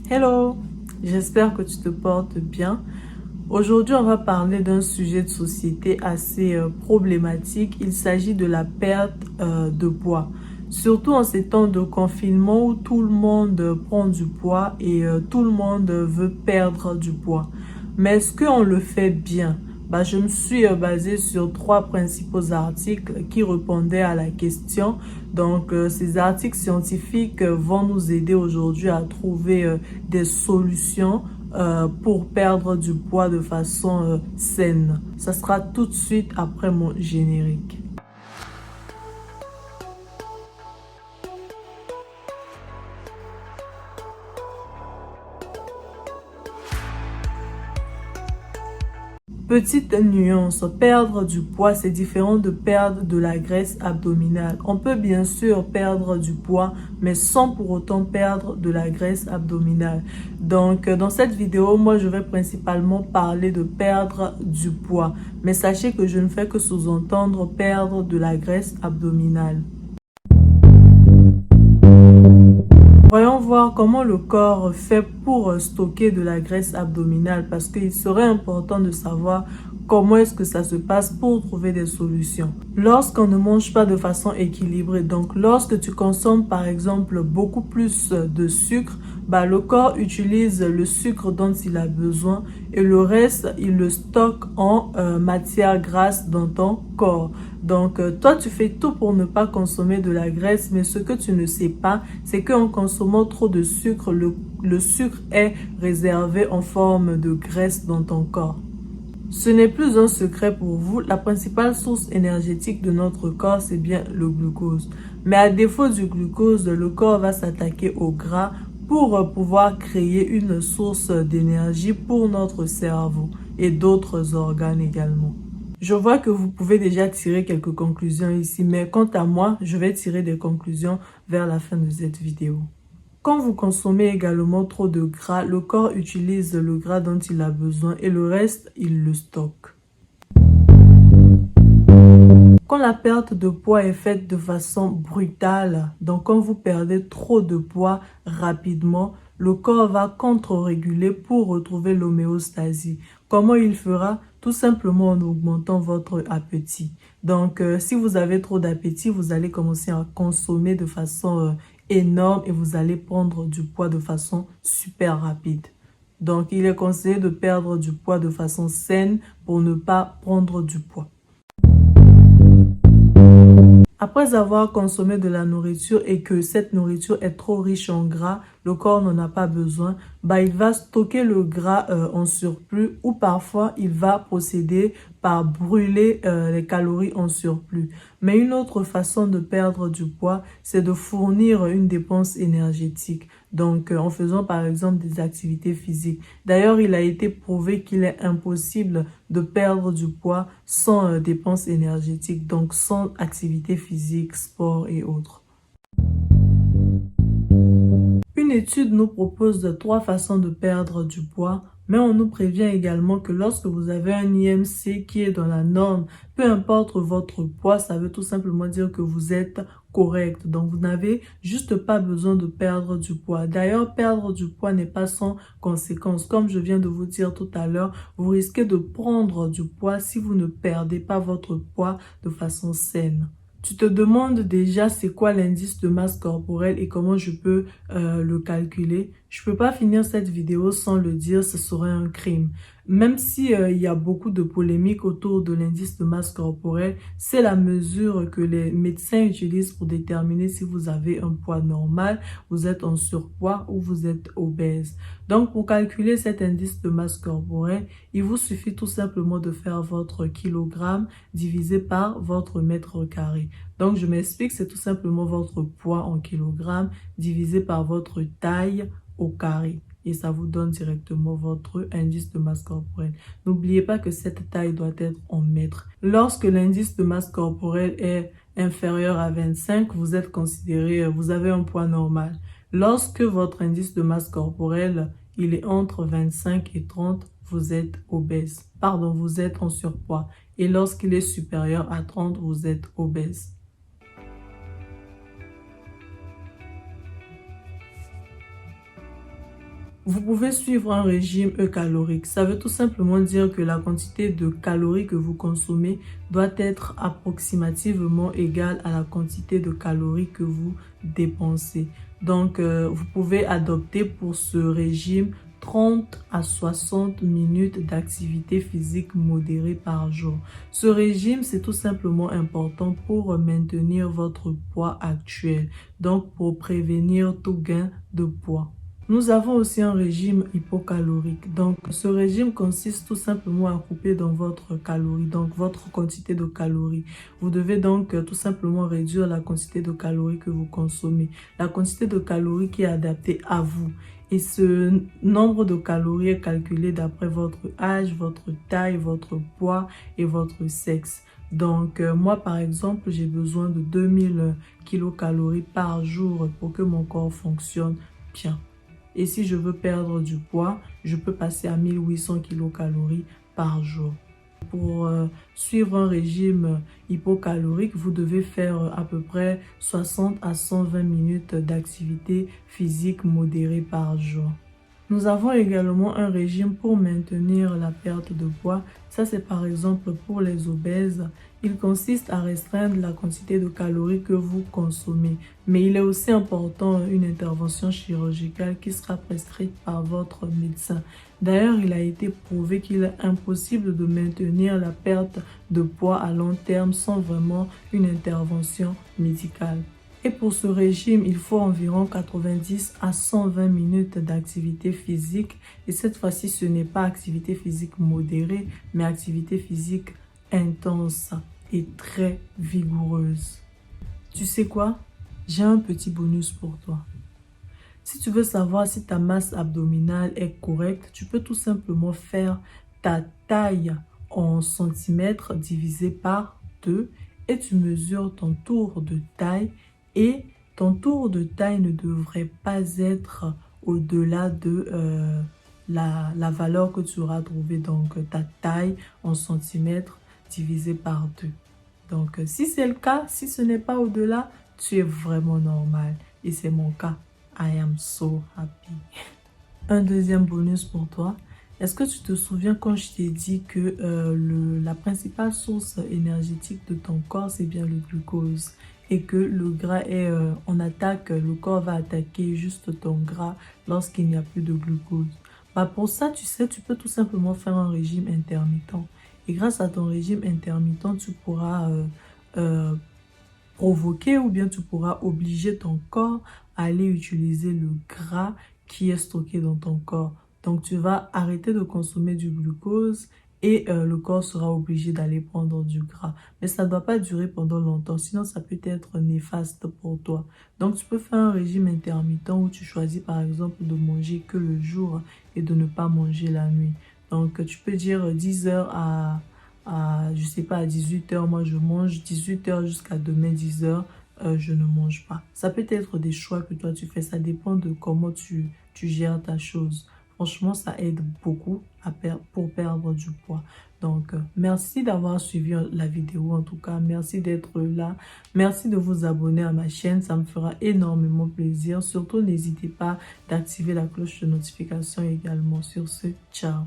Hello, j'espère que tu te portes bien. Aujourd'hui, on va parler d'un sujet de société assez problématique. Il s'agit de la perte de poids. Surtout en ces temps de confinement où tout le monde prend du poids et tout le monde veut perdre du poids. Mais est-ce qu'on le fait bien? Je me suis basée sur 3 principaux articles qui répondaient à la question. Donc, ces articles scientifiques vont nous aider aujourd'hui à trouver des solutions pour perdre du poids de façon saine. Ça sera tout de suite après mon générique. Petite nuance, perdre du poids, c'est différent de perdre de la graisse abdominale. On peut bien sûr perdre du poids, mais sans pour autant perdre de la graisse abdominale. Donc, dans cette vidéo, moi, je vais principalement parler de perdre du poids. Mais sachez que je ne fais que sous-entendre perdre de la graisse abdominale. Voyons voir comment le corps fait pour stocker de la graisse abdominale parce qu'il serait important de savoir comment est-ce que ça se passe pour trouver des solutions. Lorsqu'on ne mange pas de façon équilibrée, donc lorsque tu consommes par exemple beaucoup plus de sucre, le corps utilise le sucre dont il a besoin et le reste, il le stocke en matière grasse dans ton corps. Donc, toi, tu fais tout pour ne pas consommer de la graisse, mais ce que tu ne sais pas, c'est qu'en consommant trop de sucre, le sucre est réservé en forme de graisse dans ton corps. Ce n'est plus un secret pour vous, la principale source énergétique de notre corps, c'est bien le glucose. Mais à défaut du glucose, le corps va s'attaquer au gras pour pouvoir créer une source d'énergie pour notre cerveau et d'autres organes également. Je vois que vous pouvez déjà tirer quelques conclusions ici, mais quant à moi, je vais tirer des conclusions vers la fin de cette vidéo. Quand vous consommez également trop de gras, le corps utilise le gras dont il a besoin et le reste, il le stocke. Quand la perte de poids est faite de façon brutale, donc quand vous perdez trop de poids rapidement, le corps va contre-réguler pour retrouver l'homéostasie. Comment il fera? Tout simplement en augmentant votre appétit. Donc, si vous avez trop d'appétit, vous allez commencer à consommer de façon énorme et vous allez prendre du poids de façon super rapide. Donc, il est conseillé de perdre du poids de façon saine pour ne pas prendre du poids. Après avoir consommé de la nourriture et que cette nourriture est trop riche en gras, le corps n'en a pas besoin, il va stocker le gras en surplus ou parfois il va procéder par brûler les calories en surplus. Mais une autre façon de perdre du poids, c'est de fournir une dépense énergétique. Donc, en faisant par exemple des activités physiques. D'ailleurs, il a été prouvé qu'il est impossible de perdre du poids sans dépense énergétique, donc sans activité physique, sport et autres. Une étude nous propose 3 façons de perdre du poids, mais on nous prévient également que lorsque vous avez un IMC qui est dans la norme, peu importe votre poids, ça veut tout simplement dire que vous êtes correct. Donc, vous n'avez juste pas besoin de perdre du poids. D'ailleurs, perdre du poids n'est pas sans conséquence. Comme je viens de vous dire tout à l'heure, vous risquez de prendre du poids si vous ne perdez pas votre poids de façon saine. Tu te demandes déjà c'est quoi l'indice de masse corporelle et comment je peux le calculer. Je peux pas finir cette vidéo sans le dire, ce serait un crime. Même si il y a beaucoup de polémiques autour de l'indice de masse corporelle, c'est la mesure que les médecins utilisent pour déterminer si vous avez un poids normal, vous êtes en surpoids ou vous êtes obèse. Donc pour calculer cet indice de masse corporelle, il vous suffit tout simplement de faire votre kilogramme divisé par votre mètre carré. Donc, je m'explique, c'est tout simplement votre poids en kilogrammes divisé par votre taille au carré. Et ça vous donne directement votre indice de masse corporelle. N'oubliez pas que cette taille doit être en mètres. Lorsque l'indice de masse corporelle est inférieur à 25, vous êtes considéré, vous avez un poids normal. Lorsque votre indice de masse corporelle, il est entre 25 et 30, vous êtes obèse. Pardon, vous êtes en surpoids. Et lorsqu'il est supérieur à 30, vous êtes obèse. Vous pouvez suivre un régime eucalorique. Ça veut tout simplement dire que la quantité de calories que vous consommez doit être approximativement égale à la quantité de calories que vous dépensez. Donc, vous pouvez adopter pour ce régime 30 à 60 minutes d'activité physique modérée par jour. Ce régime, c'est tout simplement important pour maintenir votre poids actuel, donc pour prévenir tout gain de poids. Nous avons aussi un régime hypocalorique. Donc, ce régime consiste tout simplement à couper dans votre calorie, donc votre quantité de calories. Vous devez donc tout simplement réduire la quantité de calories que vous consommez, la quantité de calories qui est adaptée à vous. Et ce nombre de calories est calculé d'après votre âge, votre taille, votre poids et votre sexe. Donc, moi, par exemple, j'ai besoin de 2000 kilocalories par jour pour que mon corps fonctionne bien. Et si je veux perdre du poids, je peux passer à 1800 kilocalories par jour. Pour suivre un régime hypocalorique, vous devez faire à peu près 60 à 120 minutes d'activité physique modérée par jour. Nous avons également un régime pour maintenir la perte de poids. Ça, c'est par exemple pour les obèses. Il consiste à restreindre la quantité de calories que vous consommez. Mais il est aussi important une intervention chirurgicale qui sera prescrite par votre médecin. D'ailleurs, il a été prouvé qu'il est impossible de maintenir la perte de poids à long terme sans vraiment une intervention médicale. Et pour ce régime, il faut environ 90 à 120 minutes d'activité physique. Et cette fois-ci, ce n'est pas activité physique modérée, mais activité physique intense et très vigoureuse. Tu sais quoi? J'ai un petit bonus pour toi. Si tu veux savoir si ta masse abdominale est correcte, tu peux tout simplement faire ta taille en centimètres divisé par 2 et tu mesures ton tour de taille. Et ton tour de taille ne devrait pas être au-delà de la valeur que tu auras trouvée, donc ta taille en centimètres divisé par 2. Donc, si c'est le cas, si ce n'est pas au-delà, tu es vraiment normal. Et c'est mon cas. I am so happy. Un deuxième bonus pour toi. Est-ce que tu te souviens quand je t'ai dit que la principale source énergétique de ton corps, c'est bien le glucose et que le gras est en attaque, le corps va attaquer juste ton gras lorsqu'il n'y a plus de glucose. Bah pour ça, tu sais, tu peux tout simplement faire un régime intermittent. Et grâce à ton régime intermittent, tu pourras provoquer ou bien tu pourras obliger ton corps à aller utiliser le gras qui est stocké dans ton corps. Donc, tu vas arrêter de consommer du glucose et le corps sera obligé d'aller prendre du gras. Mais ça ne doit pas durer pendant longtemps, sinon ça peut être néfaste pour toi. Donc, tu peux faire un régime intermittent où tu choisis par exemple de manger que le jour et de ne pas manger la nuit. Donc, tu peux dire 10 heures je sais pas, à 18 heures, moi je mange 18 heures jusqu'à demain 10 heures. Je ne mange pas. Ça peut être des choix que toi tu fais, ça dépend de comment tu gères ta chose. Franchement, ça aide beaucoup pour perdre du poids. Donc, merci d'avoir suivi la vidéo. En tout cas, merci d'être là. Merci de vous abonner à ma chaîne. Ça me fera énormément plaisir. Surtout, n'hésitez pas d'activer la cloche de notification également. Sur ce, ciao.